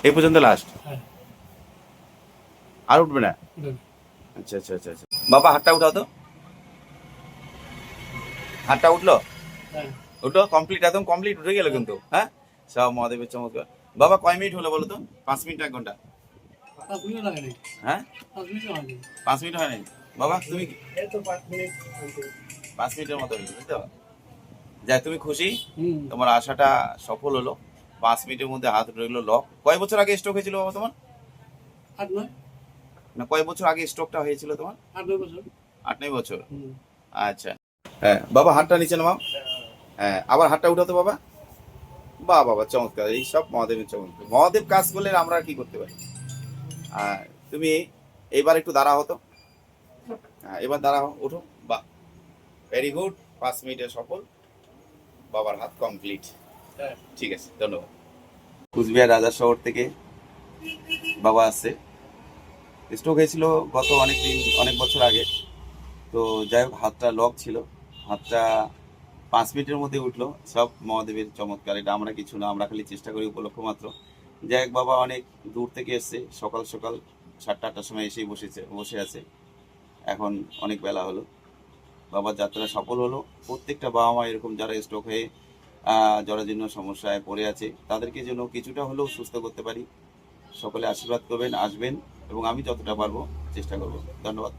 এই পর্যন্ত লাস্ট, হ্যাঁ। আর উঠবে না? উঠবে। আচ্ছা আচ্ছা আচ্ছা আচ্ছা। বাবা হাতটা উঠাও তো, হাতটা উঠলো? হ্যাঁ। উঠলো কমপ্লিট, একদম কমপ্লিট উঠে গেল কিন্তু। হ্যাঁ, সব মহাদেবের চমৎকার। বাবা কয় মিনিট হলো বলো তো? 5 মিনিট, 1 ঘন্টা? 5 মিনিট লাগে নাই। হ্যাঁ, 5 মিনিট হয়নি। 5 মিনিট হয় নাই। বাবা তুমি এই তো 5 মিনিট হয়েছে। 5 মিনিটের মতো হলো, বুঝতে পারো? যাই, তুমি খুশি? হুম। তোমার আশাটা সফল হলো। 5 মিনিটের মধ্যে হাত উঠে গেলো লক। কয় বছর আগে স্ট্রোক হয়েছিল বাবা তোমার? 8-9। না, কয় বছর আগে স্ট্রোকটা হয়েছিল তোমার? 8-9 বছর। 8-9 বছর। হুম। আচ্ছা। হ্যাঁ বাবা, হাতটা নিচে নামাও। হ্যাঁ, আবার হাতটা উঠাতো বাবা। বাহ বাবা, চমৎকার। এই সব মহাদেবের চমৎকার। মহাদেব কাজ করলে আমরা আর কি করতে পারি? আর তুমি এইবার একটু দাঁড়াও হতো। হ্যাঁ, এবার দাঁড়াও, উঠো। বাহ, ভেরি গুড। 5 মিনিটের সফল। বাবার হাত কমপ্লিট। হ্যাঁ। ঠিক আছে, ধন্যবাদ। কুচবিহার রাজার শহর থেকে বাবা আসছে। স্ট্রোক হয়েছিল গত অনেক বছর আগে। তো যাই হোক, হাতটা লক ছিল। হাতটা 5 মিনিটের মধ্যে উঠলো। সব মহাদেবের চমৎকার। এটা আমরা কিছু না, আমরা খালি চেষ্টা করি উপলক্ষ মাত্র। যাই হোক, বাবা অনেক দূর থেকে এসছে। সকাল সকাল 7টা-8টার সময় এসেই বসে আছে। এখন অনেক বেলা হলো। বাবার যাত্রা সফল হলো। প্রত্যেকটা বাবা মা এরকম যারা স্ট্রোক হয়ে জরাজীর্ণ সমস্যায় পড়ে আছে, তাদেরকে যেন কিছুটা হলেও সুস্থ করতে পারি। সকলে আশীর্বাদ করবেন, আসবেন, এবং আমি যতটা পারবো চেষ্টা করব। ধন্যবাদ।